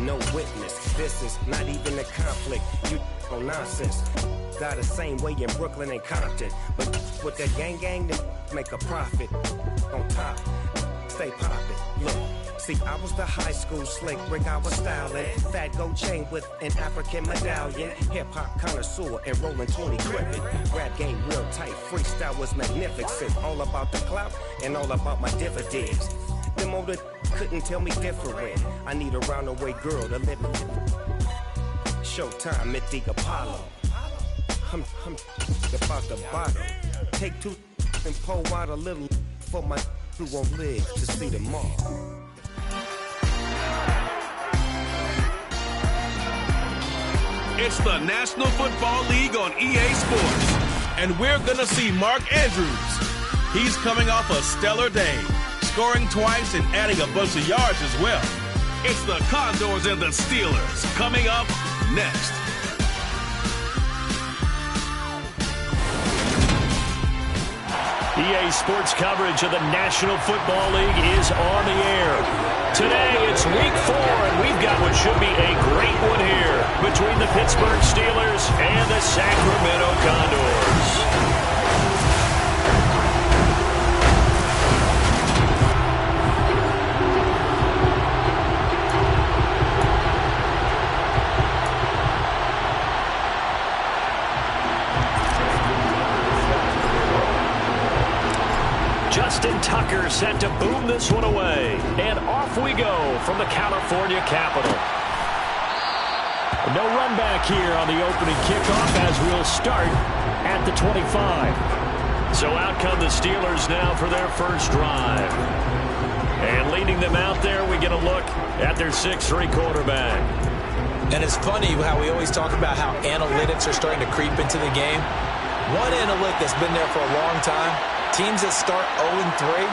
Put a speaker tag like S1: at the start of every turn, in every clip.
S1: no witness. This is not even a conflict. You on nonsense. Got the same way in Brooklyn and Compton. But with that gang, then make a profit. On top, stay poppin'. Look. See, I was the high school slick Rick, I was styling. Fat gold chain with an African medallion. Hip-hop connoisseur and rolling 20 gripping. Rap game real tight, freestyle was magnificent. All about the clout and all about my dividends. Them older couldn't tell me different. I need a round-the-way girl to live in. Showtime at the Apollo. I'm about the bottom. Take two and pour out a little for my who won't live to see tomorrow.
S2: It's the National Football League on EA Sports, and we're going to see Mark Andrews. He's coming off a stellar day, scoring twice and adding a bunch of yards as well. It's the Condors and the Steelers coming up next.
S3: EA Sports coverage of the National Football League is on the air. Today, it's Week 4, and we've got what should be a great one here between the Pittsburgh Steelers and the Sacramento Condors. Justin Tucker set to boom this one away. And off we go from the California Capital. No run back here on the opening kickoff as we'll start at the 25. So out come the Steelers now for their first drive. And leading them out there, we get a look at their 6'3" quarterback.
S4: And it's funny how we always talk about how analytics are starting to creep into the game. One analytic that's been there for a long time, teams that start 0-3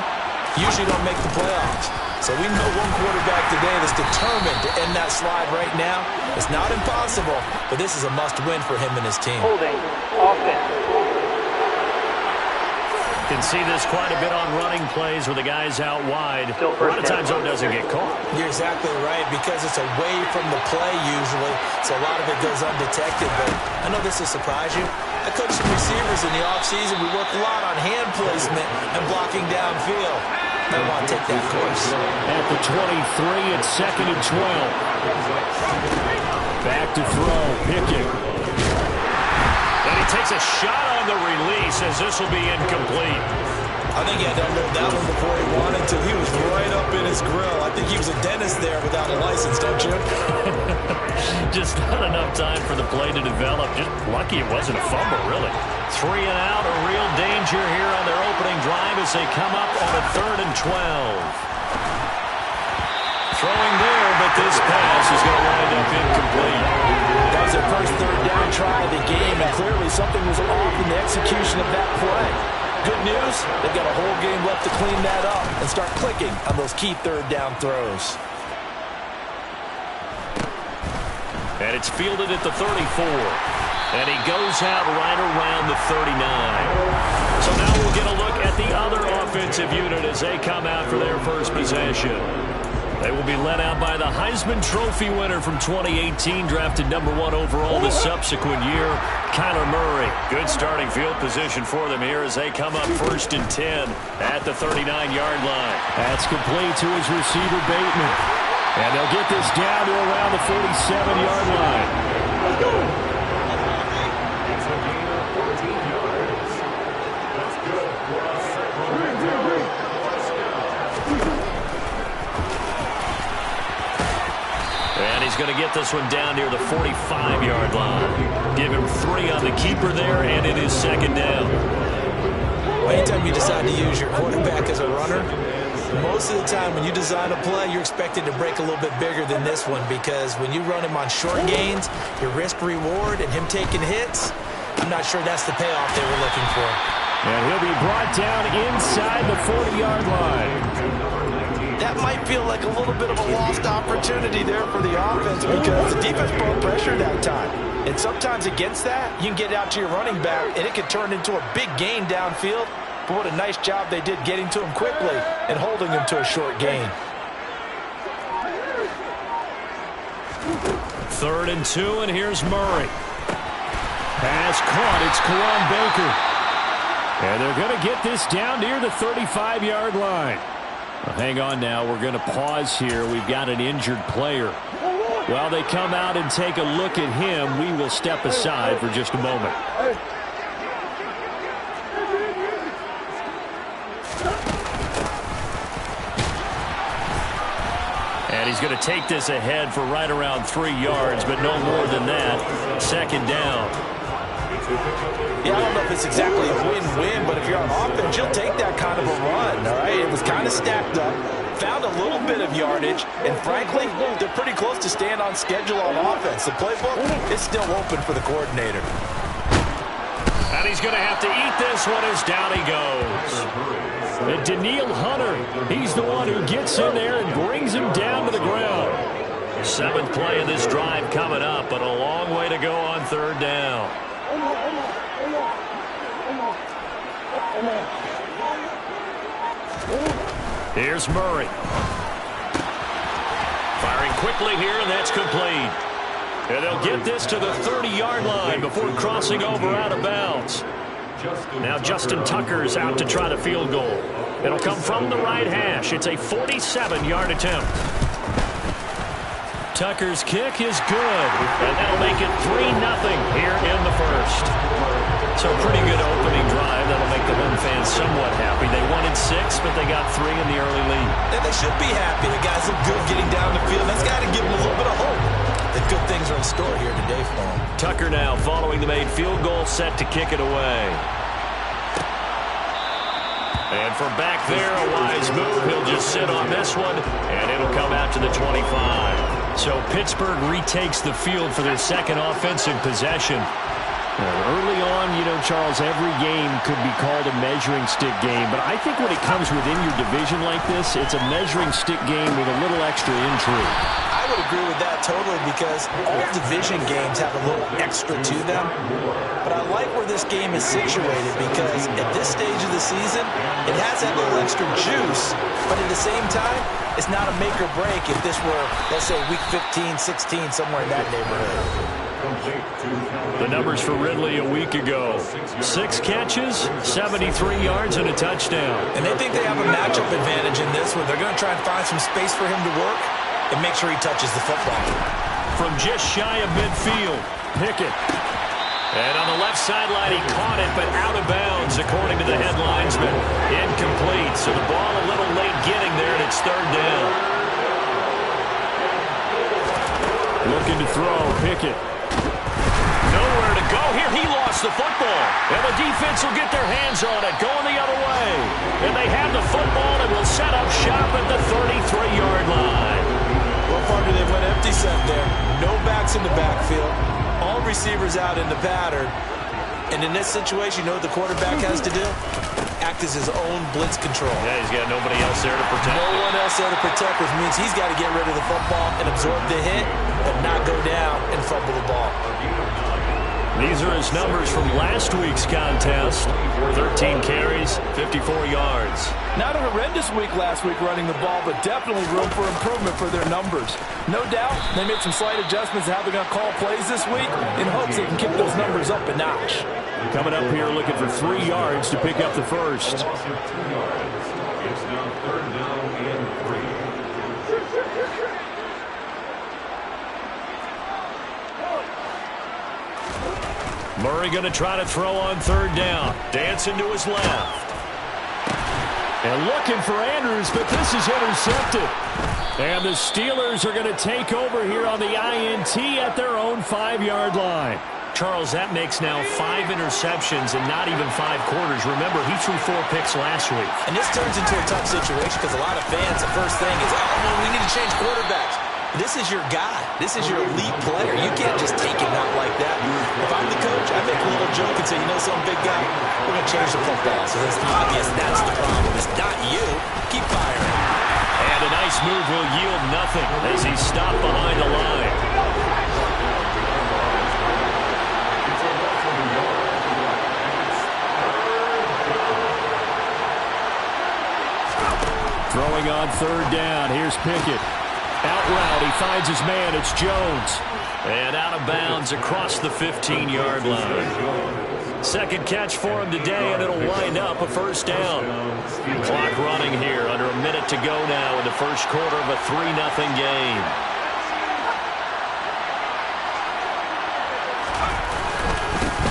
S4: usually don't make the playoffs. So we know one quarterback today that's determined to end that slide right now. It's not impossible, but this is a must-win for him and his team.
S5: Holding, offense.
S3: Can see this quite a bit on running plays where the guy's out wide. A lot of times, though, it doesn't get caught.
S4: You're exactly right, because it's away from the play usually, so a lot of it goes undetected. But I know this will surprise you. I coach some receivers in the offseason. We work a lot on hand placement and blocking downfield. They want to take that course.
S3: At the 23, it's 2nd and 12. Back to throw, Pickett. And he takes a shot on the release as this will be incomplete.
S4: I think he had to unload that one before he wanted to. He was right up in his grill. I think he was a dentist there without a license, don't you?
S3: Just not enough time for the play to develop. Just lucky it wasn't a fumble, really. 3 and out, a real danger here on their opening drive as they come up on a 3rd and 12. Throwing there, but this pass is going to wind up incomplete.
S6: That was their first 3rd down try of the game, and clearly something was off in the execution of that play. Good news, they've got a whole game left to clean that up and start clicking on those key 3rd down throws.
S3: And it's fielded at the 34. And he goes out right around the 39. So now we'll get a look at the other offensive unit as they come out for their first possession. They will be led out by the Heisman Trophy winner from 2018, drafted #1 overall the subsequent year, Kyler Murray. Good starting field position for them here as they come up 1st and 10 at the 39-yard line. That's complete to his receiver, Bateman. And they'll get this down to around the 47-yard line. He's going to get this one down near the 45-yard line. Give him 3 on the keeper there, and it is 2nd down.
S4: Well, anytime you decide to use your quarterback as a runner, most of the time when you design a play, you're expected to break a little bit bigger than this one, because when you run him on short gains, your risk-reward and him taking hits, I'm not sure that's the payoff they were looking for.
S3: And he'll be brought down inside the 40-yard line.
S6: That might feel like a little bit of a lost opportunity there for the offense, because the defense brought pressure that time. And sometimes against that, you can get out to your running back, and it can turn into a big gain downfield. But what a nice job they did getting to him quickly and holding him to a short gain.
S3: 3rd and 2, and here's Murray. Pass caught. It's Karan Baker. And they're going to get this down near the 35-yard line. Well, hang on now. We're going to pause here. We've got an injured player. While they come out and take a look at him, we will step aside for just a moment. And he's going to take this ahead for right around 3 yards, but no more than that. 2nd down.
S6: Yeah, I don't know if it's exactly a win-win, but if you're on offense, you'll take that kind of a run, all right? It was kind of stacked up, found a little bit of yardage, and frankly, they're pretty close to staying on schedule on offense. The playbook is still open for the coordinator.
S3: And he's going to have to eat this one as down he goes. And Daniil Hunter, he's the one who gets in there and brings him down to the ground. 7th play of this drive coming up, but a long way to go on 3rd down. Here's Murray. Firing quickly here, and that's complete. And they'll get this to the 30-yard line before crossing over out of bounds. Now Justin Tucker's out to try the field goal. It'll come from the right hash. It's a 47-yard attempt. Tucker's kick is good, and that'll make it 3-0 here in the 1st. So a pretty good opening drive. That'll make the home fans somewhat happy. They wanted 6, but they got 3 in the early lead.
S6: And they should be happy. The guys look good getting down the field. That's got to give them a little bit of hope that good things are in store here today for them.
S3: Tucker now following the made field goal, set to kick it away. And from back there, a wise move. He'll just sit on this one, and it'll come out to the 25. So Pittsburgh retakes the field for their 2nd offensive possession. Early on, you know, Charles, every game could be called a measuring stick game. But I think when it comes within your division like this, it's a measuring stick game with a little extra intrigue.
S6: I would agree with that totally because all division games have a little extra to them. But I like where this game is situated because at this stage of the season, it has that little extra juice. But at the same time, it's not a make or break if this were, let's say, week 15, 16, somewhere in that neighborhood.
S3: The numbers for Ridley a week ago. 6 catches, 73 yards, and a touchdown.
S6: And they think they have a matchup advantage in this one. They're going to try and find some space for him to work and make sure he touches the football.
S3: From just shy of midfield, Pickett. And on the left sideline, he caught it, but out of bounds, according to the head linesman. Incomplete, so the ball a little late getting there, and it's 3rd down. Looking to throw, Pickett. Nowhere to go here. He lost the football. And the defense will get their hands on it, going the other way. And they have the football and will set up shop at the 33-yard line.
S6: Well, partner, they went empty set there. No backs in the backfield. All receivers out in the pattern. And in this situation, you know what the quarterback has to do? Act as his own blitz control.
S3: Yeah, he's got nobody else there to protect.
S6: No one else there to protect, which means he's got to get rid of the football and absorb the hit, but not go down and fumble the ball.
S3: These are his numbers from last week's contest. 13 carries, 54 yards.
S7: Not a horrendous week last week running the ball, but definitely room for improvement for their numbers. No doubt they made some slight adjustments to how they're going to call plays this week in hopes they can keep those numbers up a notch.
S3: Coming up here looking for 3 yards to pick up the first. Murray going to try to throw on 3rd down. Dancing to his left. And looking for Andrews, but this is intercepted. And the Steelers are going to take over here on the INT at their own 5-yard line. Charles, that makes now 5 interceptions and not even 5 quarters. Remember, he threw 4 picks last week.
S6: And this turns into a tough situation because a lot of fans, the first thing is, oh, no, we need to change quarterbacks. This is your guy. This is your elite player. You can't just take him out like that. If I'm the coach, I make a little joke and say, you know some big guy, we're going to change the football. So it's obvious that's the problem. It's not you. Keep firing.
S3: And a nice move will yield nothing as he's stopped behind the line. Throwing on 3rd down. Here's Pickett. Out route, he finds his man. It's Jones. And out of bounds across the 15-yard line. Second catch for him today, and it'll wind up a first down. Clock running here. Under a minute to go now in the first quarter of a 3-0 game.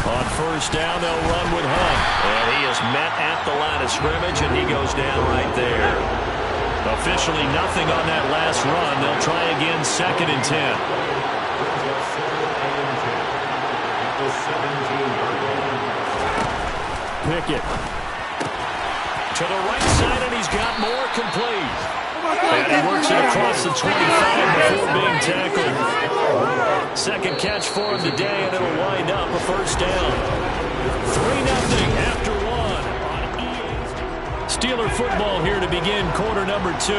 S3: On first down, they'll run with Hunt. And he is met at the line of scrimmage, and he goes down right there. Officially nothing on that last run. They'll try again, 2nd and 10. Pickett to the right side, and he's got more complete. And he works it across the 25 before being tackled. Second catch for him today, and it'll wind up a first down. 3-0 after one. Steeler football here to begin quarter number 2.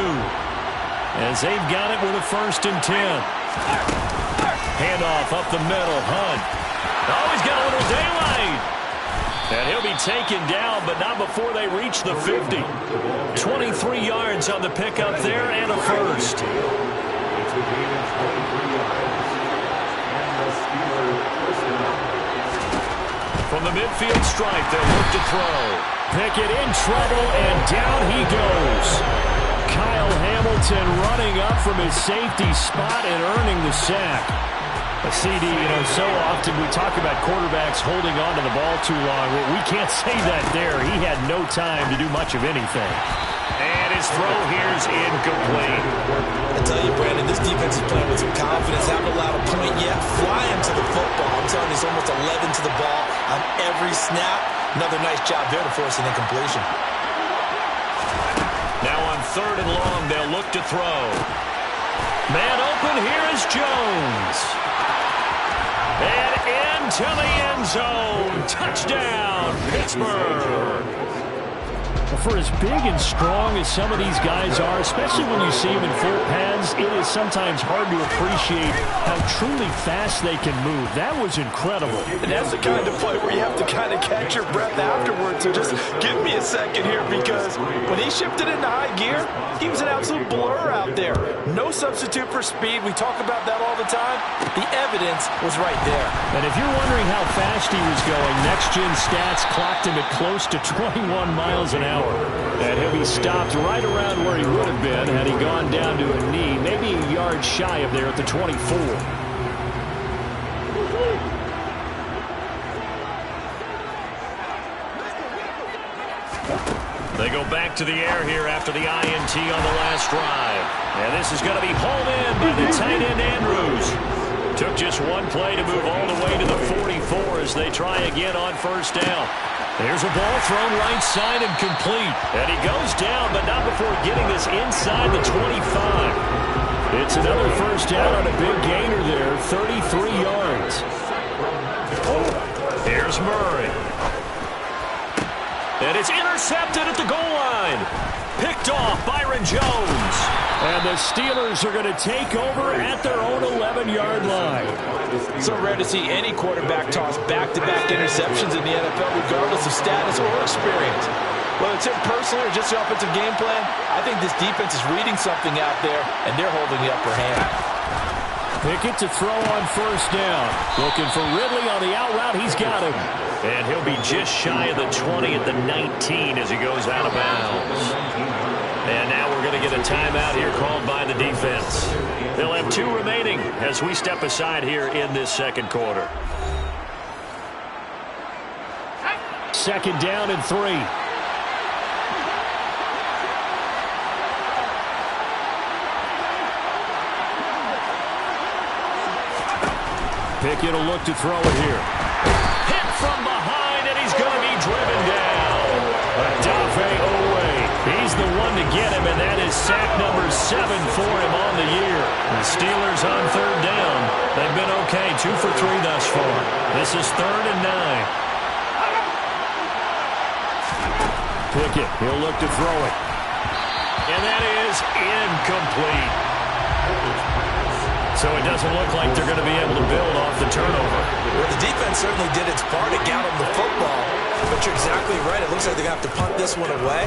S3: As they've got it with a 1st and 10. Handoff up the middle. Hunt. Oh, he's got a little daylight. And he'll be taken down, but not before they reach the 50. 23 yards on the pickup there and a first. From the midfield stripe, they'll look to throw. Pickett in trouble, and down he goes. Kyle Hamilton running up from his safety spot and earning the sack. A CD, so often we talk about quarterbacks holding on to the ball too long. Well, we can't say that there. He had no time to do much of anything. And his throw here's incomplete.
S6: I tell you, Brandon, this defense is playing with some confidence. Haven't allowed a point yet. Flying to the football. I'm telling you, it's almost 11 to the ball on every snap. Another nice job there to force an incompletion.
S3: Now on 3rd and long, they'll look to throw. Man open, here is Jones. And into the end zone. Touchdown, Pittsburgh. For as big and strong as some of these guys are, especially when you see them in full pads, it is sometimes hard to appreciate how truly fast they can move. That was incredible.
S7: And that's the kind of play where you have to kind of catch your breath afterwards. So just give me a second here, because when he shifted into high gear, he was an absolute blur out there. No substitute for speed. We talk about that all the time. The evidence was right there.
S3: And if you're wondering how fast he was going, Next Gen Stats clocked him at close to 21 miles an hour. And he'll be stopped right around where he would have been had he gone down to a knee, maybe a yard shy of there at the 24. They go back to the air here after the INT on the last drive. And this is going to be hauled in by the tight end Andrews. Took just one play to move all the way to the 44 as they try again on first down. There's a ball thrown right side and complete. And he goes down, but not before getting this inside the 25. It's another first down on a big gainer there, 33 yards. Here's Murray. And it's intercepted at the goal line. Picked off Byron Jones. And the Steelers are going to take over at their own 11-yard line.
S7: So rare to see any quarterback toss back-to-back interceptions in the NFL, regardless of status or experience. Whether it's him personally or just the offensive game plan, I think this defense is reading something out there, and they're holding the upper hand.
S3: Pickett to throw on first down. Looking for Ridley on the out route. He's got him. And he'll be just shy of the 20 at the 19 as he goes out of bounds. And now we're going to get a timeout here called by the defense. They'll have 2 remaining as we step aside here in this second quarter. Second down and 3. Pickett will look to throw it here. Hit from behind, and he's going to be driven down. Odafe Oweh. He's the one to get him, and that is sack number 7 for him on the year. The Steelers on third down. They've been okay, 2 for 3 thus far. This is 3rd and 9. Pickett, he'll look to throw it. And that is incomplete. So it doesn't look like they're going to be able to build off the turnover.
S6: Well, the defense certainly did its part to get him the football. But you're exactly right. It looks like they're going to have to punt this one away.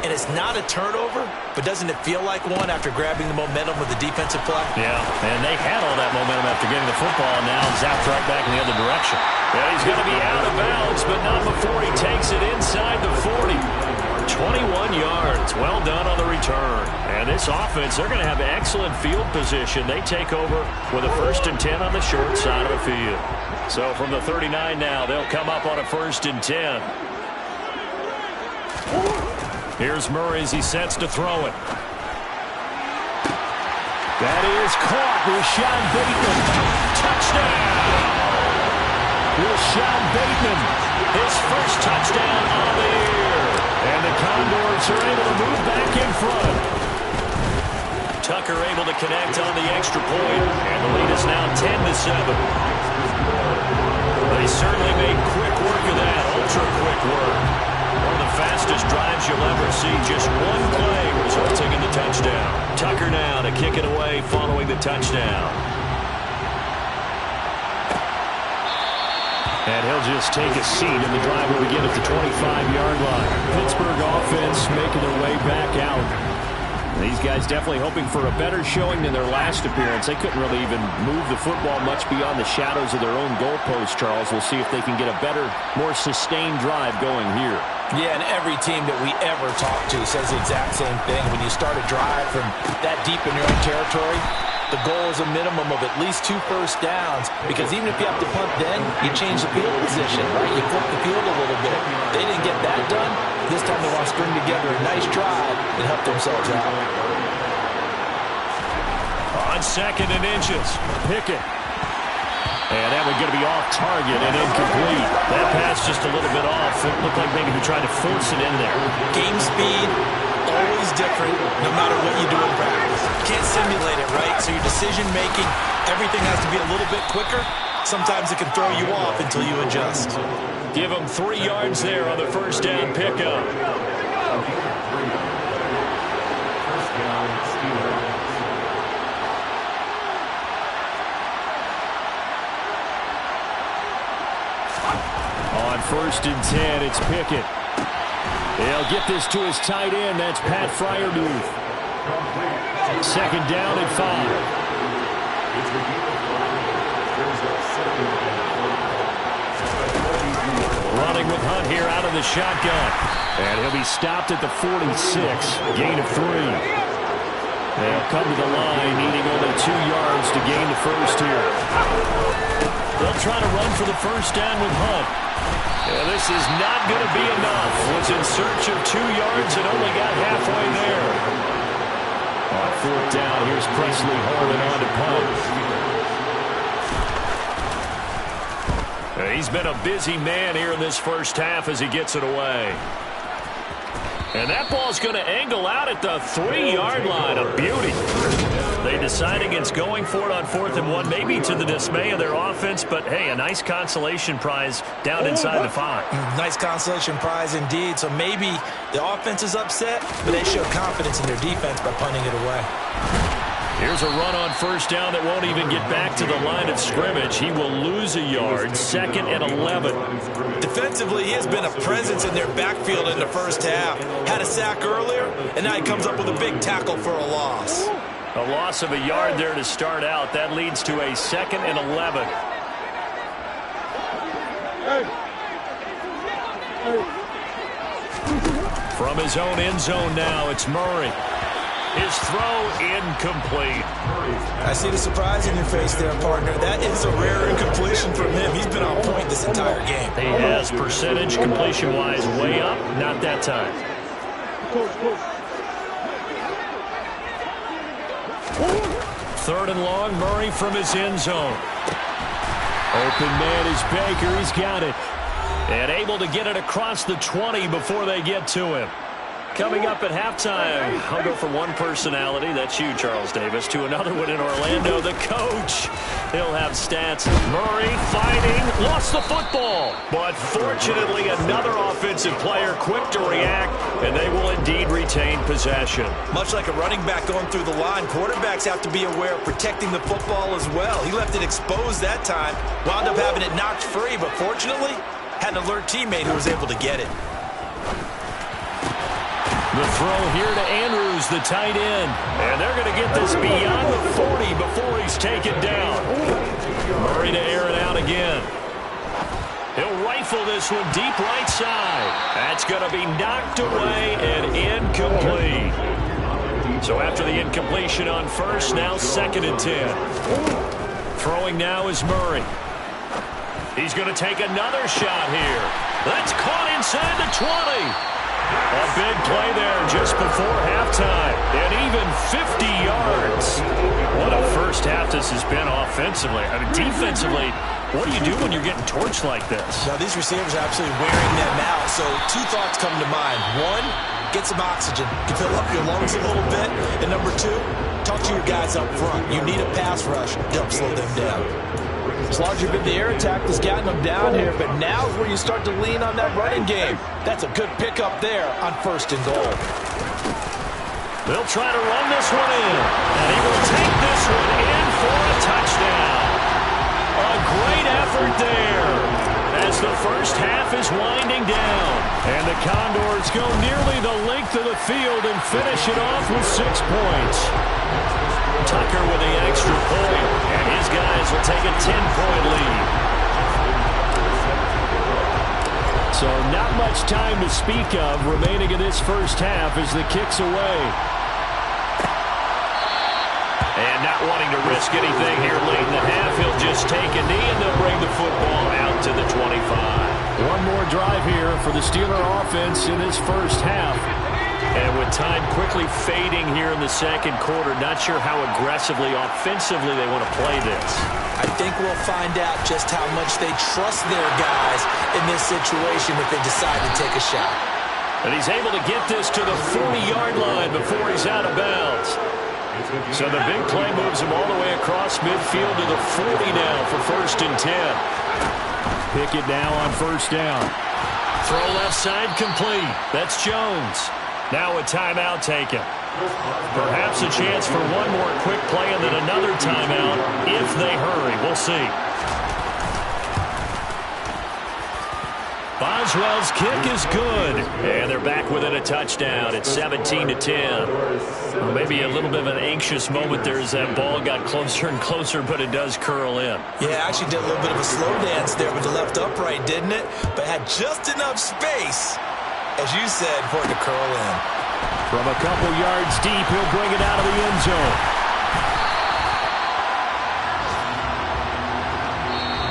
S6: and it's not a turnover, but doesn't it feel like one after grabbing the momentum with the defensive play?
S3: Yeah, and they had all that momentum after getting the football, and now zapped right back in the other direction. Yeah, he's going to be out of bounds, but not before he takes it inside the 40. 21 yards. Well done on the return. And this offense, they're going to have excellent field position. They take over with a 1st and 10 on the short side of the field. So from the 39 now, they'll come up on a 1st and 10. Here's Murray as he sets to throw it. That is caught. Rashad Bateman. Touchdown! Rashad Bateman, his first touchdown on the year. And the Condors are able to move back in front. Tucker able to connect on the extra point. And the lead is now 10-7. They certainly made quick work of that. Ultra-quick work. One of the fastest drives you'll ever see. Just one play resulting in the touchdown. Tucker now to kick it away following the touchdown. And he'll just take a seat, and the drive will begin at the 25-yard line. Pittsburgh offense making their way back out. These guys definitely hoping for a better showing than their last appearance. They couldn't really even move the football much beyond the shadows of their own goalpost, Charles. We'll see if they can get a better, more sustained drive going here.
S6: Yeah, and every team that we ever talk to says the exact same thing. When you start a drive from that deep in your own territory, the goal is a minimum of at least 2 first downs, because even if you have to punt then, you change the field position, right? You flip the field a little bit. They didn't get that done. This time they want to string together a nice drive and help themselves out.
S3: On 2nd and inches, Pickett. And that was going to be off target and incomplete. That pass just a little bit off. It looked like maybe he tried to force it in there.
S6: Game speed, always different, no matter what you do in practice. Can't simulate it, right? So your decision-making, everything has to be a little bit quicker. Sometimes it can throw you off until you adjust.
S3: Give him 3 yards there on the 1st down pickup. On 1st and 10, it's Pickett. They'll get this to his tight end. That's Pat Freiermuth. 2nd down and 5. Running with Hunt here out of the shotgun. And he'll be stopped at the 46. Gain of 3. They'll come to the line, needing only 2 yards to gain the first here. They'll try to run for the 1st down with Hunt. Yeah, this is not going to be enough. Was in search of 2 yards and only got halfway there. On 4th down, here's Presley Harvin on to punt. He's been a busy man here in this first half as he gets it away. And that ball's going to angle out at the 3-yard line. A beauty. They decide against going for it on 4th and 1, maybe to the dismay of their offense, but hey, a nice consolation prize down inside the 5.
S6: Nice consolation prize indeed. So maybe the offense is upset, but they show confidence in their defense by punting it away.
S3: Here's a run on 1st down that won't even get back to the line of scrimmage. He will lose a yard. 2nd and 11.
S6: Defensively, he has been a presence in their backfield in the first half. Had a sack earlier, and now he comes up with a big tackle for a loss.
S3: A loss of a yard there to start out. That leads to a 2nd and 11. From his own end zone now, it's Murray. His throw incomplete.
S6: I see the surprise in your face there, partner. That is a rare incompletion from him. He's been on point this entire game.
S3: He has percentage completion-wise way up. Not that time. 3rd and long, Murray from his end zone. Open man is Baker. He's got it. And able to get it across the 20 before they get to him. Coming up at halftime, I'll go from one personality, that's you, Charles Davis, to another one in Orlando, the coach. He'll have stats. Murray fighting, lost the football. But fortunately, another offensive player quick to react, and they will indeed retain possession.
S6: Much like a running back going through the line, quarterbacks have to be aware of protecting the football as well. He left it exposed that time, wound up having it knocked free, but fortunately, had an alert teammate who was able to get it.
S3: The throw here to Andrews, the tight end. And they're going to get this beyond the 40 before he's taken down. Murray to air it out again. He'll rifle this one deep right side. That's going to be knocked away and incomplete. So after the incompletion on first, now 2nd and 10. Throwing now is Murray. He's going to take another shot here. That's caught inside the 20. A big play there just before halftime. And even 50 yards. What a first half this has been offensively. I mean, defensively, what do you do when you're getting torched like this?
S4: Now, these receivers are absolutely wearing them out. So 2 thoughts come to mind. 1, get some oxygen. You fill up your lungs a little bit. And number 2, talk to your guys up front. You need a pass rush to help slow them down.
S6: It's largely been the air attack that's gotten them down here, but now is where you start to lean on that running game. That's a good pickup there on 1st and goal.
S3: They'll try to run this one in, and he will take this one in for a touchdown. A great effort there as the first half is winding down. And the Condors go nearly the length of the field and finish it off with 6 points. Tucker with the extra point, and his guys will take a 10-point lead. So not much time to speak of remaining in this first half as the kick's away. And not wanting to risk anything here late in the half, he'll just take a knee and they'll bring the football out to the 25. One more drive here for the Steeler offense in this first half. And with time quickly fading here in the 2nd quarter, not sure how aggressively, offensively they want to play this.
S4: I think we'll find out just how much they trust their guys in this situation if they decide to take a shot.
S3: And he's able to get this to the 40-yard line before he's out of bounds. So the big play moves him all the way across midfield to the 40 now for 1st and 10. Pickett now on 1st down. Throw left side complete. That's Jones. Now a timeout taken. Perhaps a chance for one more quick play and then another timeout if they hurry. We'll see. Boswell's kick is good. And they're back within a touchdown. It's 17-10. Well, maybe a little bit of an anxious moment there as that ball got closer and closer, but it does curl in.
S4: Yeah, actually did a little bit of a slow dance there with the left upright, didn't it? But had just enough space, as you said, for it to curl in.
S3: From a couple yards deep, he'll bring it out of the end zone.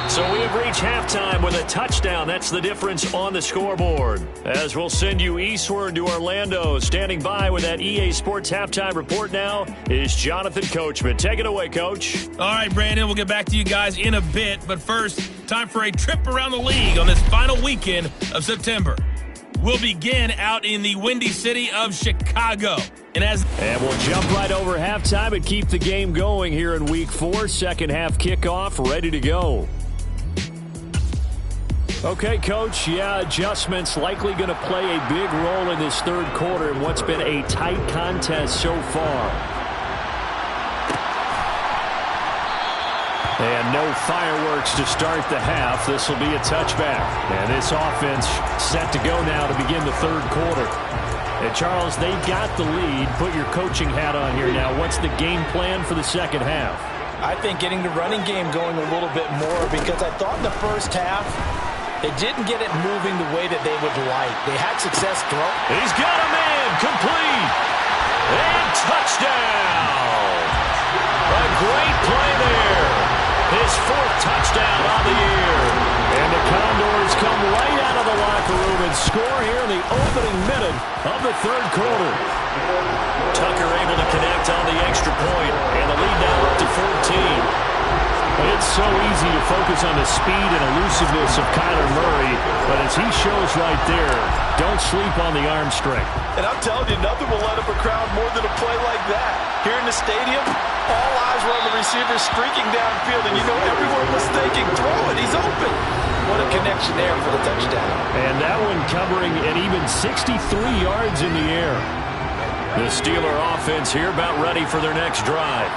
S3: So we've reached halftime with a touchdown. That's the difference on the scoreboard. As we'll send you eastward to Orlando. Standing by with that EA Sports Halftime Report now is Jonathan Coachman. Take it away, Coach.
S2: All right, Brandon, we'll get back to you guys in a bit. But first, time for a trip around the league on this final weekend of September. We'll begin out in the Windy City of Chicago. And
S3: we'll jump right over halftime and keep the game going here in Week 4. Second half kickoff, ready to go. Okay, Coach, adjustments likely going to play a big role in this 3rd quarter in what's been a tight contest so far. And no fireworks to start the half. This will be a touchback. And this offense set to go now to begin the 3rd quarter. And, Charles, they've got the lead. Put your coaching hat on here now. What's the game plan for the second half?
S6: I think getting the running game going a little bit more because I thought in the first half they didn't get it moving the way that they would like. They had success throwing.
S3: He's got a man complete. And touchdown. A great play there. His 4th touchdown on the year. And the Condors come right out of the locker room and score here in the opening minute of the 3rd quarter. Tucker able to connect on the extra point, and the lead now up to 14. It's so easy to focus on the speed and elusiveness of Kyler Murray, but as he shows right there, don't sleep on the arm strength.
S6: And I'm telling you, nothing will let up a crowd more than a play like that. Here in the stadium, all eyes were on the receiver streaking downfield, and you know everyone was thinking, throw it, he's open. What a connection there for the touchdown.
S3: And that one covering an even 63 yards in the air. The Steeler offense here about ready for their next drive.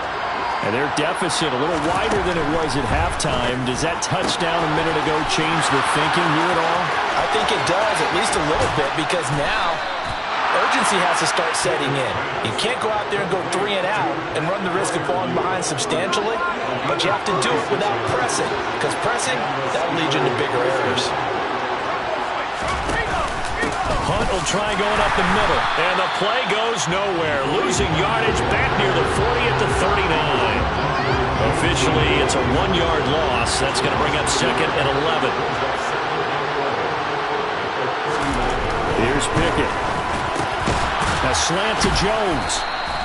S3: And their deficit a little wider than it was at halftime. Does that touchdown a minute ago change the thinking here at all?
S6: I think it does, at least a little bit, because now urgency has to start setting in. You can't go out there and go 3 and out and run the risk of falling behind substantially, but you have to do it without pressing, because pressing, that'll lead you into bigger errors.
S3: Hunt will try going up the middle, and the play goes nowhere. Losing yardage back near the 40 at the 39. Officially, it's a 1-yard loss. That's going to bring up 2nd and 11. Here's Pickett. A slant to Jones.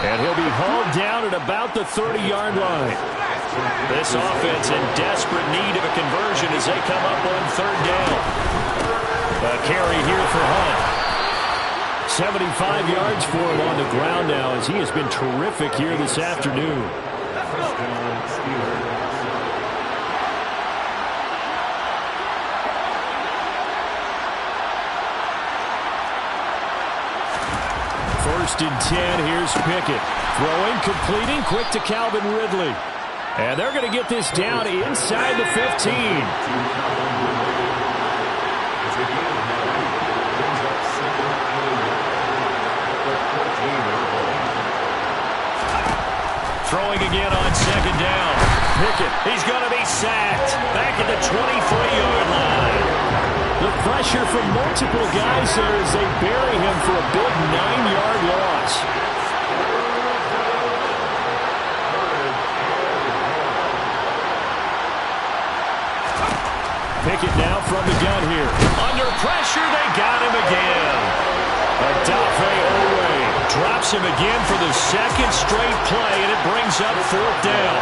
S3: And he'll be hauled down at about the 30-yard line. This offense in desperate need of a conversion as they come up on 3rd down. A carry here for Hunt. 75 yards for him on the ground now as he has been terrific here this afternoon. First and 10, here's Pickett. Throwing, completing, quick to Calvin Ridley. And they're going to get this down inside the 15. Throwing again on 2nd down. Pickett, he's going to be sacked. Back at the 23-yard line. The pressure from multiple guys there as they bury him for a big 9-yard loss. Pickett now from the gun here. Under pressure, they got him again. Odafe Oweh drops him again for the 2nd straight play, and it brings up 4th down.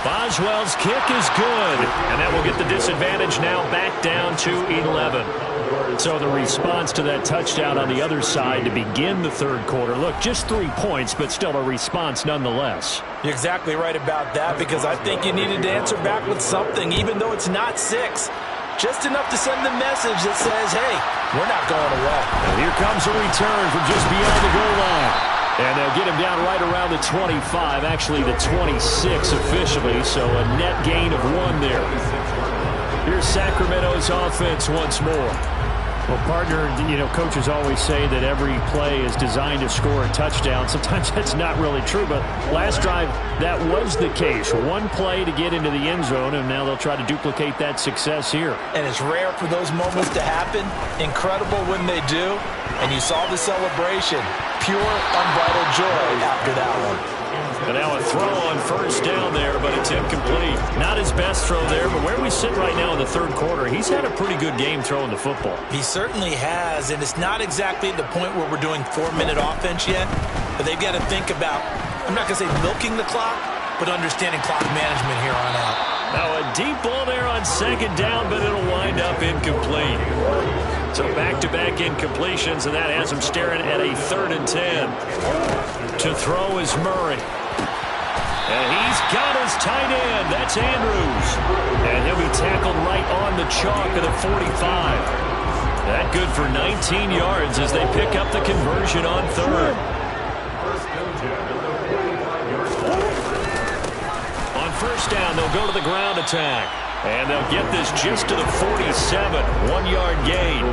S3: Boswell's kick is good, and that will get the disadvantage now back down to 11. So the response to that touchdown on the other side to begin the 3rd quarter. Look, just 3 points, but still a response nonetheless.
S6: You're exactly right about that, because I think you needed to answer back with something, even though it's not 6. Just enough to send the message that says, hey, we're not going away.
S3: And here comes a return from just beyond the goal line. And they'll get him down right around the 25, actually the 26 officially, so a net gain of 1 there. Here's Sacramento's offense once more. Well, partner, coaches always say that every play is designed to score a touchdown. Sometimes that's not really true, but last drive, that was the case. 1 play to get into the end zone, and now they'll try to duplicate that success here.
S6: And it's rare for those moments to happen. Incredible when they do. And you saw the celebration. Pure, unbridled joy after that one.
S3: And now a throw on 1st down there, but it's incomplete. Not his best throw there, but where we sit right now in the 3rd quarter, he's had a pretty good game throwing the football.
S6: He certainly has, and it's not exactly at the point where we're doing 4-minute offense yet, but they've got to think about, I'm not going to say milking the clock, but understanding clock management here on out.
S3: Now a deep ball there on 2nd down, but it'll wind up incomplete. So back-to-back incompletions, and that has him staring at a 3rd and 10. To throw is Murray. And he's got his tight end. That's Andrews. And he'll be tackled right on the chalk of the 45. That good for 19 yards as they pick up the conversion on 3rd. On 1st down, they'll go to the ground attack. And they'll get this just to the 47. 1-yard gain.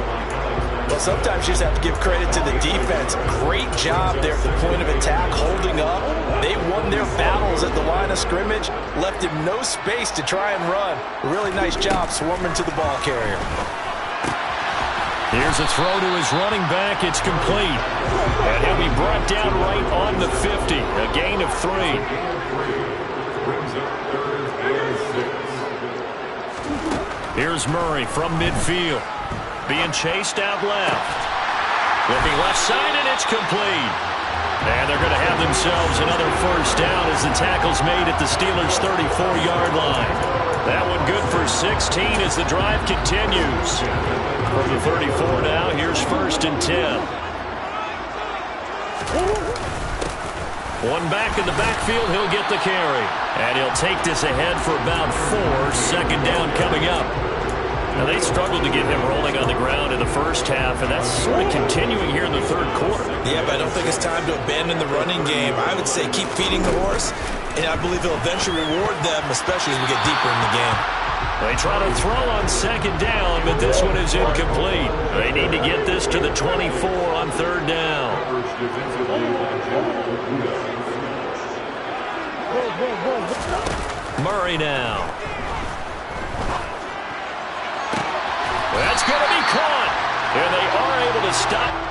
S6: Well, sometimes you just have to give credit to the defense. Great job there at the point of attack, holding up. They won their battles at the line of scrimmage, left him no space to try and run. A really nice job swarming to the ball carrier.
S3: Here's a throw to his running back. It's complete. And he'll be brought down right on the 50. A gain of 3. Here's Murray from midfield. Being chased out left. Looking left side, and it's complete. And they're going to have themselves another 1st down as the tackle's made at the Steelers' 34-yard line. That one good for 16 as the drive continues. From the 34 now, here's 1st and 10. One back in the backfield, he'll get the carry. And he'll take this ahead for about 4. 2nd down coming up. Now, they struggled to get him rolling on the ground in the 1st half, and that's sort of continuing here in the 3rd quarter.
S6: Yeah, but I don't think it's time to abandon the running game. I would say keep feeding the horse, and I believe he'll eventually reward them, especially as we get deeper in the game.
S3: They try to throw on second down, but this one is incomplete. They need to get this to the 24 on third down. Murray now. That's going to be caught. And they are able to stop.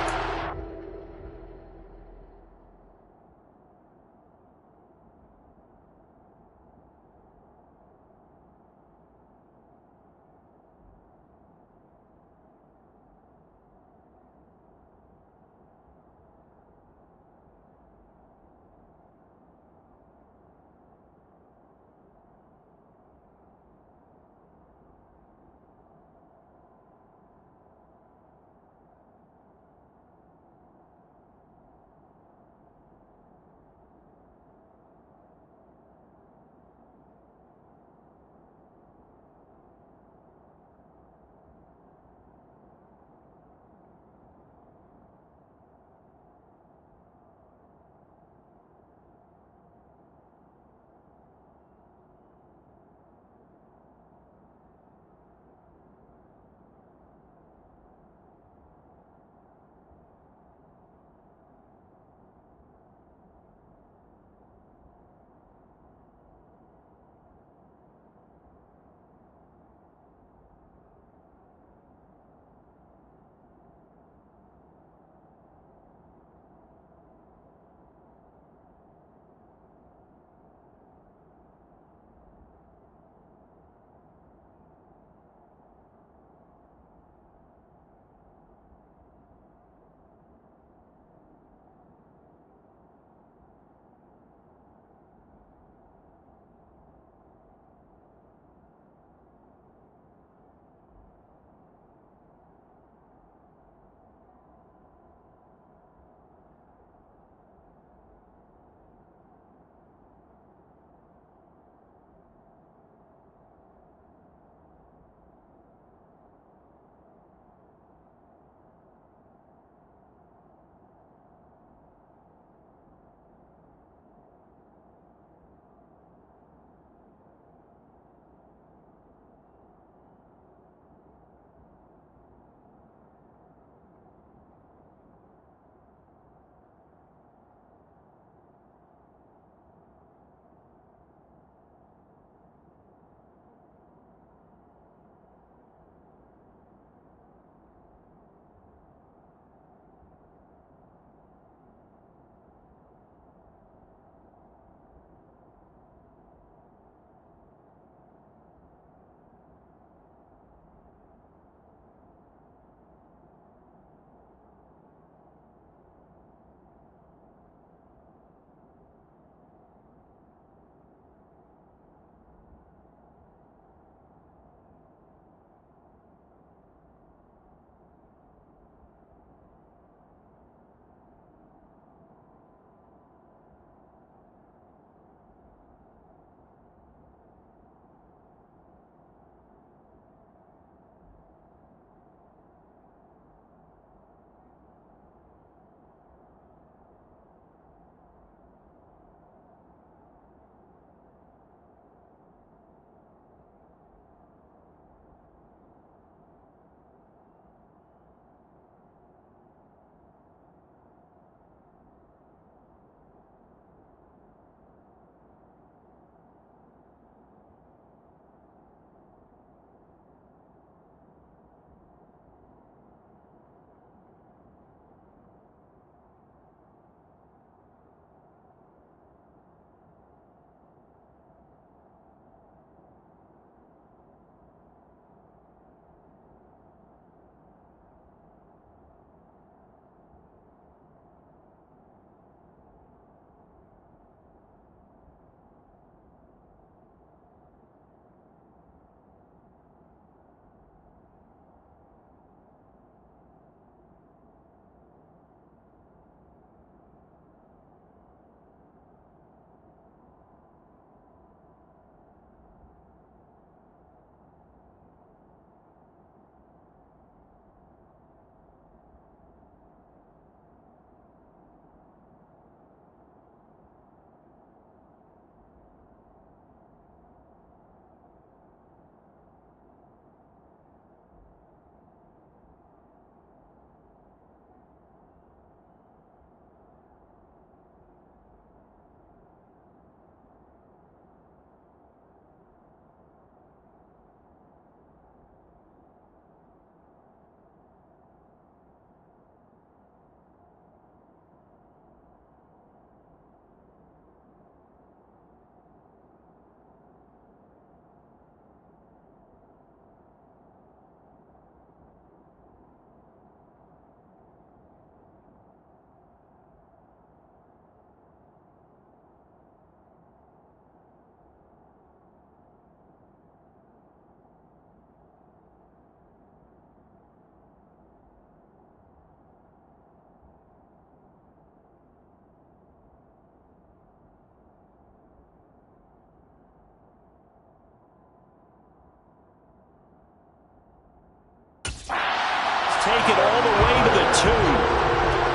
S3: take it all the way to the 2.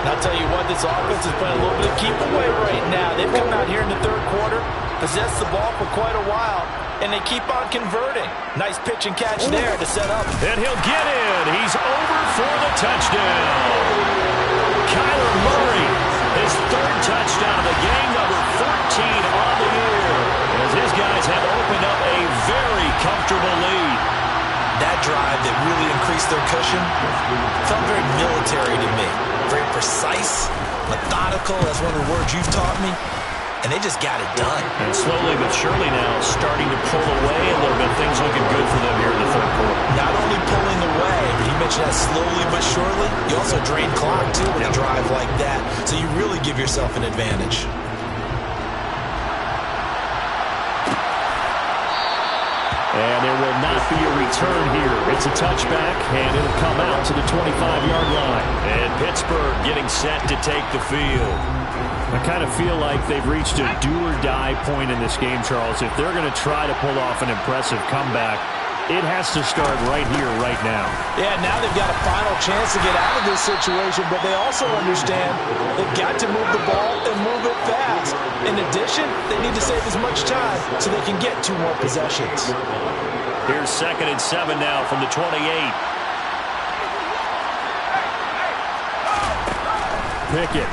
S6: And I'll tell you what, this offense is playing a little bit of keep away right now. They've come out here in the third quarter, possessed the ball for quite a while, and they keep on converting. Nice pitch and catch there to set up.
S3: And he'll get in. He's over for the touchdown. Kyler Murray, his third touchdown of the game, number 14 on the year, as his guys have opened up a very comfortable lead.
S6: That drive that really increased their cushion felt very military to me. Very precise, methodical, that's one of the words you've taught me, and they just got it done.
S3: And slowly but surely now starting to pull away a little bit. Things looking good for them here in the third quarter.
S6: Not only pulling away, but you mentioned that slowly but surely, you also drain clock too with a drive like that, so you really give yourself an advantage.
S3: And there will not be a return here. It's a touchback, and it'll come out to the 25-yard line. And Pittsburgh getting set to take the field.
S8: I kind of feel like they've reached a do-or-die point in this game, Charles. If they're going to try to pull off an impressive comeback, it has to start right here, right now.
S6: Yeah, now they've got a final chance to get out of this situation, but they also understand they've got to move the ball and move it fast. In addition, they need to save as much time so they can get 2 more possessions.
S3: Here's 2nd and 7 now from the 28.
S8: Pickett.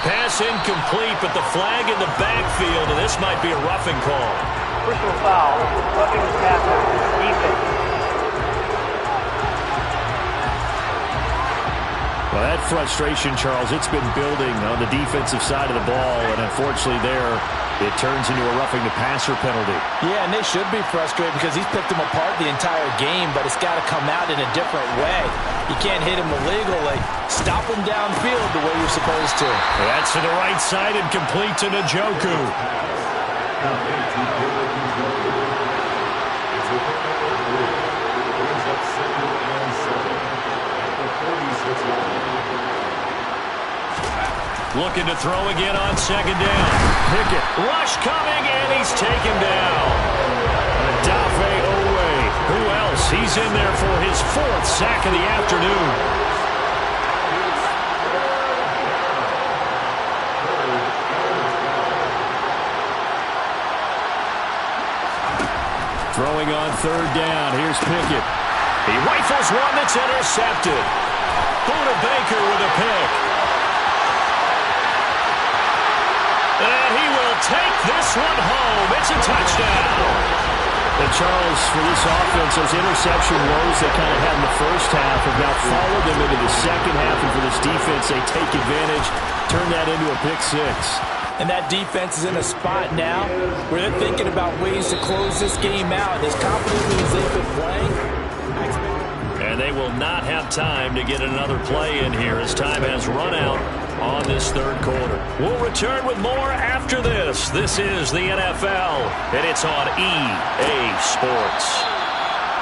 S3: Pass incomplete, but the flag in the backfield, and this might be a roughing call.
S5: Personal foul. Roughing the passer. Defense.
S8: Well, that frustration, Charles, it's been building on the defensive side of the ball, and unfortunately there, it turns into a roughing the passer penalty.
S6: Yeah, and they should be frustrated because he's picked them apart the entire game, but it's got to come out in a different way. You can't hit him illegally. Stop him downfield the way you're supposed to.
S3: That's to the right side and complete to Njoku. Looking to throw again on 2nd down.
S8: Pickett.
S3: Rush coming, and he's taken down. Odafe Oweh. Who else? He's in there for his 4th sack of the afternoon.
S8: Throwing on 3rd down. Here's Pickett.
S3: He rifles one that's intercepted. Buda Baker with a pick. And he will take this one home. It's a touchdown.
S8: And Charles, for this offense, those interception woes they kind of had in the first half have now followed them into the second half. And for this defense, they take advantage, turn that into a pick 6.
S6: And that defense is in a spot now where they're thinking about ways to close this game out. As confidently as they've been playing.
S3: And they will not have time to get another play in here as time has run out on this third quarter. We'll return with more after this. This is the NFL, and it's on EA Sports.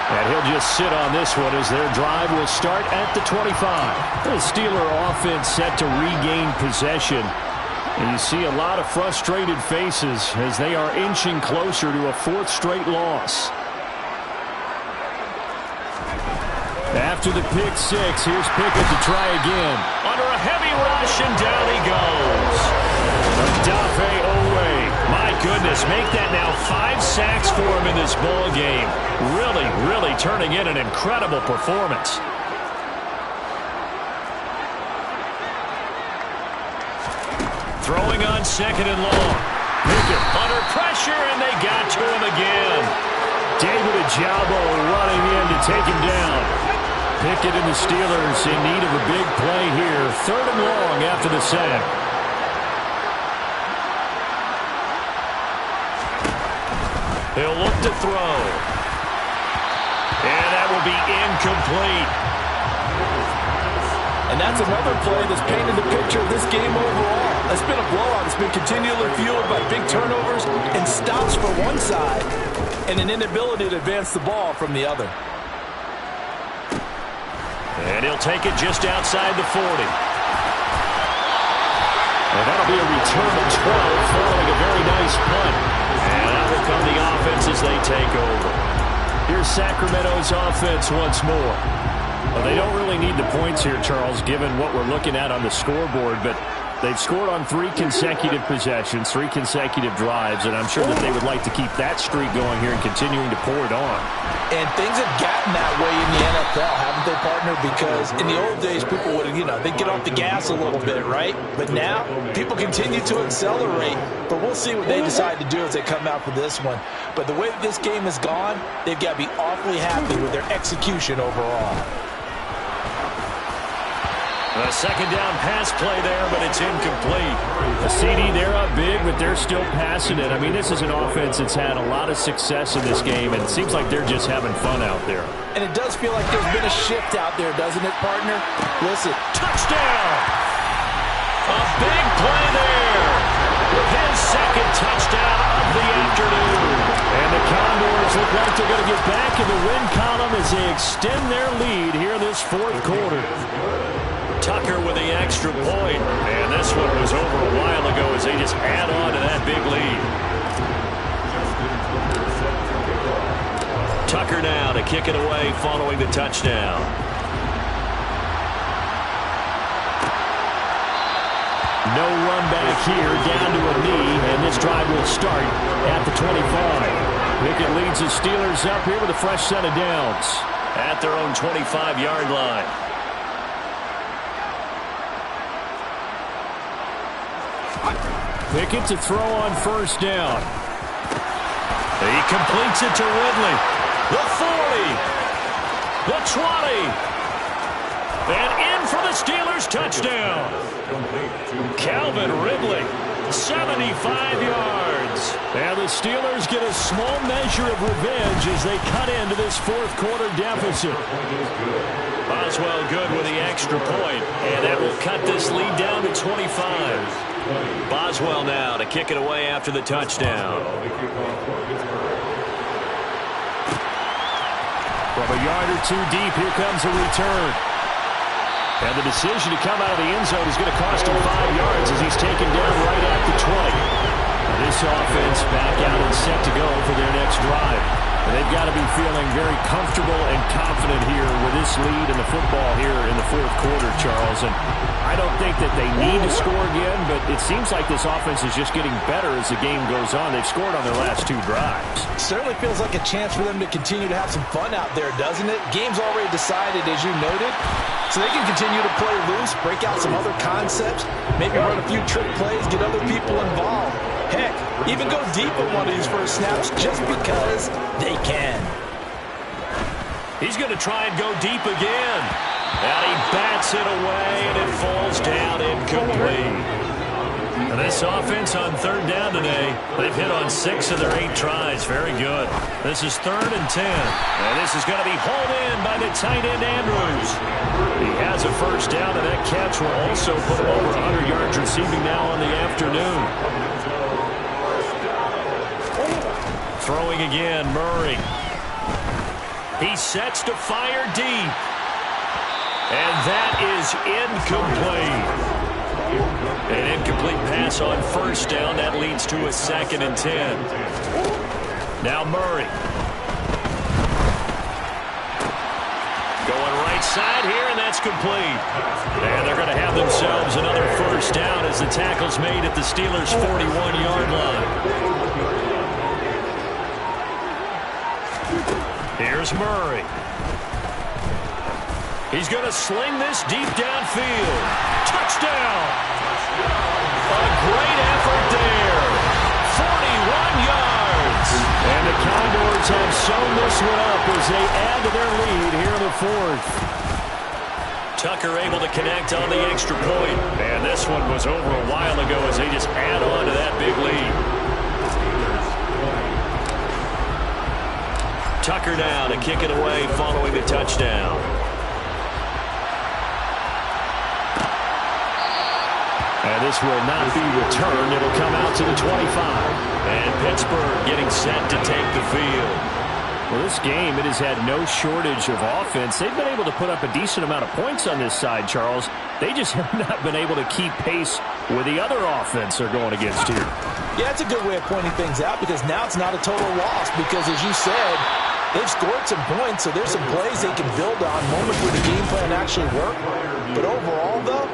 S8: And he'll just sit on this one as their drive will start at the 25. The Steeler offense set to regain possession. And you see a lot of frustrated faces as they are inching closer to a 4th straight loss. After the pick 6, here's Pickett to try again.
S3: Under a heavy rush, and down he goes.
S8: Odafe Oweh.
S3: My goodness, make that now 5 sacks for him in this ball game. Really turning in an incredible performance. Throwing on 2nd and long.
S8: Pickett
S3: under pressure, and they got to him again.
S8: David Ojabo running in to take him down. Pickett and the Steelers in need of a big play here. 3rd and long after the sack.
S3: He'll look to throw. And that will be incomplete.
S6: And that's another play that's painted the picture of this game overall. It's been a blowout. It's been continually fueled by big turnovers and stops for one side and an inability to advance the ball from the other.
S3: And he'll take it just outside the 40.
S8: And that'll be a return of 12 following a very nice punt.
S3: And out will come the offense as they take over.
S8: Here's Sacramento's offense once more. Well, they don't really need the points here, Charles, given what we're looking at on the scoreboard, but they've scored on 3 consecutive possessions, 3 consecutive drives, and I'm sure that they would like to keep that streak going here and continuing to pour it on.
S6: And things have gotten that way in the NFL, haven't they, partner? Because in the old days, people would, they'd get off the gas a little bit, right? But now, people continue to accelerate. But we'll see what they decide to do as they come out for this one. But the way that this game has gone, they've got to be awfully happy with their execution overall.
S3: A second down pass play there, but it's incomplete.
S8: The CD, they're up big, but they're still passing it. I mean, this is an offense that's had a lot of success in this game, and it seems like they're just having fun out there.
S6: And it does feel like there's been a shift out there, doesn't it, partner? Listen.
S3: Touchdown! A big play there. His second touchdown of the afternoon.
S8: And the Condors look like they're going to get back in the win column as they extend their lead here this fourth quarter.
S3: Tucker with the extra point. And this one was over a while ago as they just add on to that big lead. Tucker now to kick it away following the touchdown.
S8: No run back here, down to a knee, and this drive will start at the 25. Pickett leads the Steelers up here with a fresh set of downs.
S3: At their own 25-yard line.
S8: Pickett to throw on first down.
S3: He completes it to Ridley. The 40. The 20. And in for the Steelers touchdown. Calvin Ridley, 75 yards.
S8: And the Steelers get a small measure of revenge as they cut into this fourth quarter deficit.
S3: Boswell good with the extra point, and that will cut this lead down to 25. Boswell now to kick it away after the touchdown.
S8: From a yard or two deep, here comes a return. And the decision to come out of the end zone is going to cost him 5 yards as he's taken down right at the 20. Now this offense back out and set to go for their next drive. And they've got to be feeling very comfortable and confident here with this lead in the football here in the fourth quarter, Charles. And I don't think that they need to score again, but it seems like this offense is just getting better as the game goes on. They've scored on their last 2 drives.
S6: Certainly feels like a chance for them to continue to have some fun out there, doesn't it? Game's already decided, as you noted. So they can continue to play loose, break out some other concepts, maybe run a few trick plays, get other people involved. Heck, even go deep on one of these first snaps just because they can.
S3: He's going to try and go deep again. And he bats it away, and it falls down incomplete. And this offense on third down today, they've hit on 6 of their 8 tries. Very good. This is 3rd and 10. And this is going to be hauled in by the tight end, Andrews. He has a first down, and that catch will also put him over 100 yards receiving now on the afternoon. Throwing again, Murray. He sets to fire deep. And that is incomplete. An incomplete pass on first down. That leads to a 2nd and 10. Now Murray. Going right side here, and that's complete. And they're going to have themselves another first down as the tackle's made at the Steelers' 41-yard line. Here's Murray. He's going to sling this deep downfield. Touchdown! A great effort there. 41 yards.
S8: And the Condors have sewn this one up as they add to their lead here in the fourth.
S3: Tucker able to connect on the extra point. And this one was over a while ago as they just add on to that big lead. Tucker now to kick it away following the touchdown.
S8: And this will not be returned. It'll come out to the 25.
S3: And Pittsburgh getting set to take the field.
S8: Well, this game, it has had no shortage of offense. They've been able to put up a decent amount of points on this side, Charles. They just have not been able to keep pace with the other offense they're going against here.
S6: Yeah, it's a good way of pointing things out because now it's not a total loss because, as you said, They've scored some points, so there's some plays they can build on, moments where the game plan actually worked. But overall, though,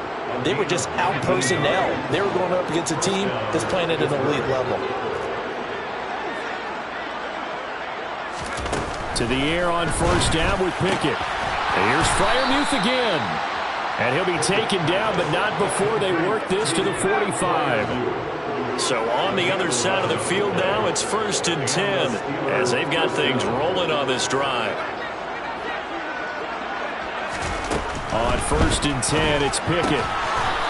S6: they were just out-personnel. They were going up against a team that's playing at an elite level.
S8: To the air on first down with Pickett. Here's Freiermuth again. And he'll be taken down, but not before they work this to the 45.
S3: So on the other side of the field now, it's 1st and 10 as they've got things rolling on this drive.
S8: On 1st and 10, it's Pickett.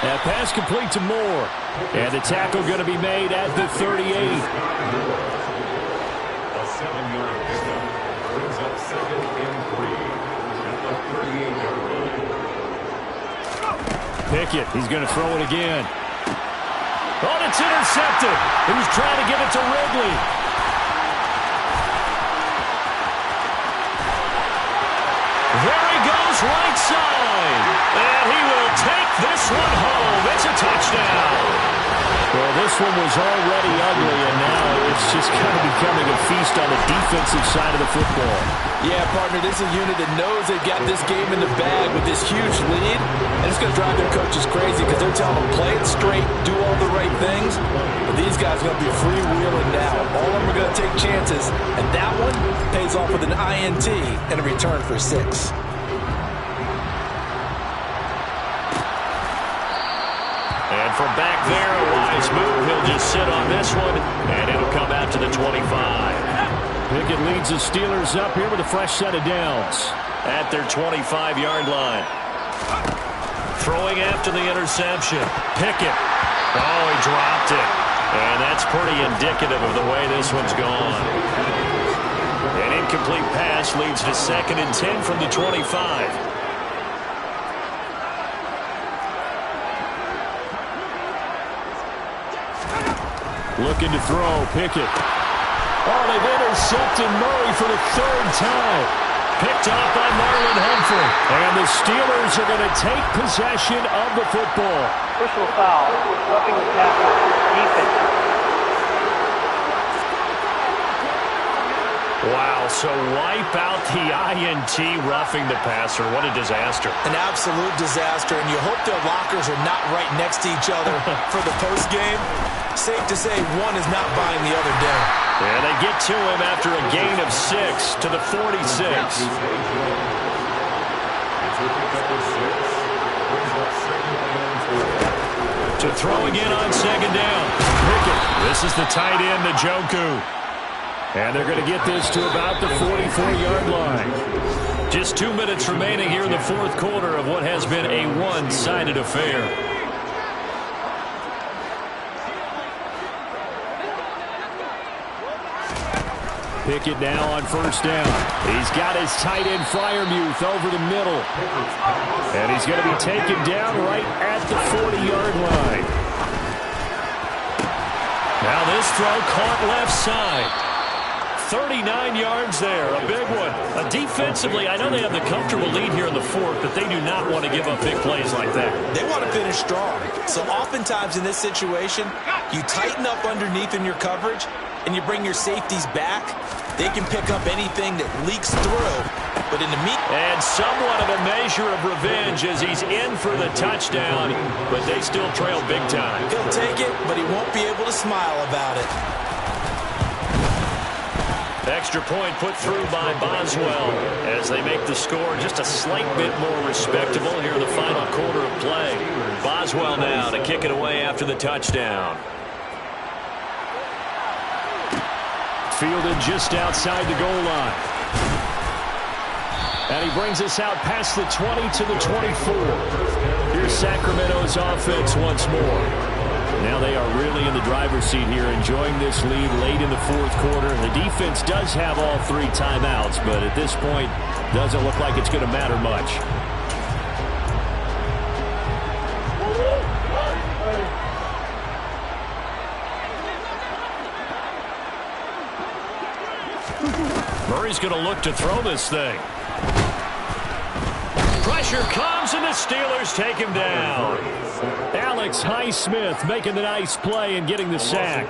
S8: That pass complete to Moore. And the tackle going to be made at the 38.
S9: A 7-yard pickup brings up 2nd and 3 at the 38-yard line.
S8: Pickett, he's going to throw it again. Oh, it's intercepted. He was trying to give it to Ridley.
S3: There he goes, right side. And he will take this one home. It's a touchdown.
S8: Well, this one was already ugly, and now it's just kind of becoming a feast on the defensive side of the football.
S6: Yeah, partner, this is a unit that knows they've got this game in the bag with this huge lead, and it's going to drive their coaches crazy because they're telling them play it straight, do all the right things. But these guys are going to be freewheeling now. All of them are going to take chances, and that one pays off with an INT and a return for 6.
S3: And from back there, a wise move. He'll just sit on this one, and it'll come out to the 25.
S8: Pickett leads the Steelers up here with a fresh set of downs.
S3: At their 25-yard line. Throwing after the interception. Pickett. Oh, he dropped it. And that's pretty indicative of the way this one's gone. An incomplete pass leads to 2nd and 10 from the 25.
S8: Looking to throw, Pickett. Oh, they've intercepted Murray for the 3rd time.
S3: Picked off by Marlon Humphrey.
S8: And the Steelers are going to take possession of the football.
S5: Personal foul. Roughing the passer. Defense.
S3: Wow, so wipe out the INT, roughing the passer. What a disaster.
S6: An absolute disaster, and you hope their lockers are not right next to each other for the postgame. Safe to say one is not buying the other down.
S3: And they get to him after a gain of 6 to the 46. To throw again on 2nd down.
S8: Pickett.
S3: This is the tight end, Njoku.
S8: And they're going to get this to about the 44-yard line.
S3: Just 2 minutes remaining here in the 4th quarter of what has been a one-sided affair.
S8: Pickett now on 1st down. He's got his tight end Freiermuth over the middle. And he's going to be taken down right at the 40-yard line.
S3: Now this throw caught left side. 39 yards there, a big one. Defensively, I know they have the comfortable lead here in the 4th, but they do not want to give up big plays like that.
S6: They want to finish strong. So oftentimes in this situation, you tighten up underneath in your coverage, and you bring your safeties back. They can pick up anything that leaks through, but in the meat.
S3: And somewhat of a measure of revenge as he's in for the touchdown, but they still trail big time.
S6: He'll take it, but he won't be able to smile about it.
S3: Extra point put through by Boswell as they make the score just a slight bit more respectable here in the final quarter of play. Boswell now to kick it away after the touchdown.
S8: Fielded just outside the goal line. And he brings us out past the 20 to the 24. Here's Sacramento's offense once more. Now they are really in the driver's seat here, enjoying this lead late in the 4th quarter. The defense does have all 3 timeouts, but at this point, doesn't look like it's going to matter much.
S3: Murray's going to look to throw this thing. Pressure comes, and the Steelers take him down. Allen
S8: Alex Highsmith making the nice play and getting the sack.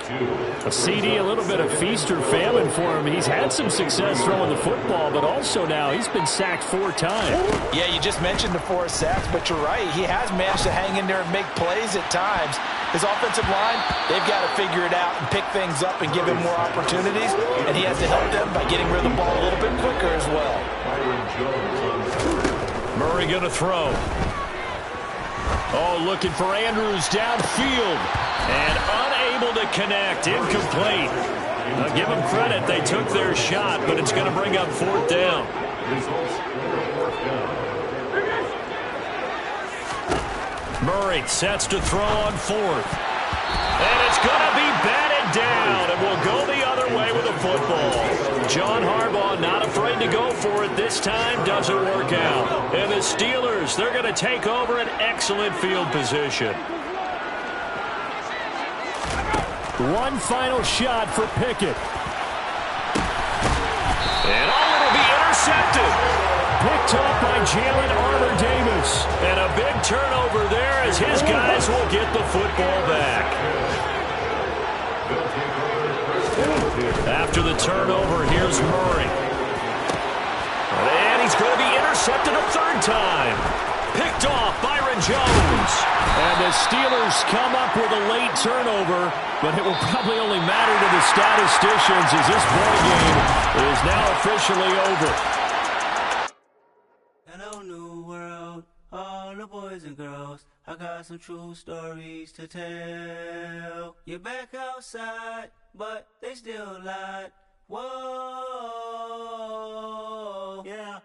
S8: A CD, a little bit of feast or famine for him. He's had some success throwing the football, but also now he's been sacked 4 times.
S6: Yeah, you just mentioned the 4 sacks, but you're right. He has managed to hang in there and make plays at times. His offensive line, they've got to figure it out and pick things up and give him more opportunities, and he has to help them by getting rid of the ball a little bit quicker as well.
S3: Murray going to throw. Oh, looking for Andrews downfield. And unable to connect. Incomplete. Now, give them credit. They took their shot, but it's going to bring up 4th down. Murray sets to throw on 4th. And it's going to be batted down. And will go the other way with the football. John Harbaugh not afraid to go for it this time. Doesn't work out. And the Steelers, they're going to take over an excellent field position.
S8: One final shot for Pickett.
S3: And it'll be intercepted.
S8: Picked up by Jalen Armour-Davis.
S3: And a big turnover there as his guys will get the football back. After the turnover, here's Murray. And he's going to be intercepted a 3rd time. Picked off Byron Jones.
S8: And the Steelers come up with a late turnover, but it will probably only matter to the statisticians as this ball game is now officially over.
S10: Hello, new world, all the boys and girls. I got some true stories to tell. You're back outside, but they still lied. Whoa, yeah.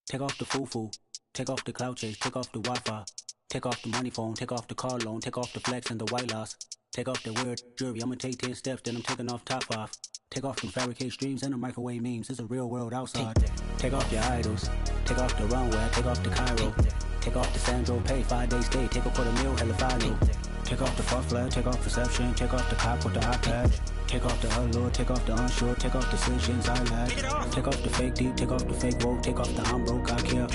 S10: Take off the foo-foo, take off the cloud chase, take off the Wi-Fi, take off the money phone, take off the car loan, take off the flex and the white loss. Take off the weird jewelry, I'ma take 10 steps, then I'm taking off top off. Take off the fabricated streams and the microwave memes, it's a real world outside. Take off your idols, take off the runway, take off the Cairo. Take off the Sandro Pay, 5 days stay, take off for the meal, hella final. Take off the far flag, take off perception, take off the cop with the iPad. Take off the allure, take off the unsure, take off decisions I lack. Take off the fake deep, take off the fake woke, take off the I'm broke, I care.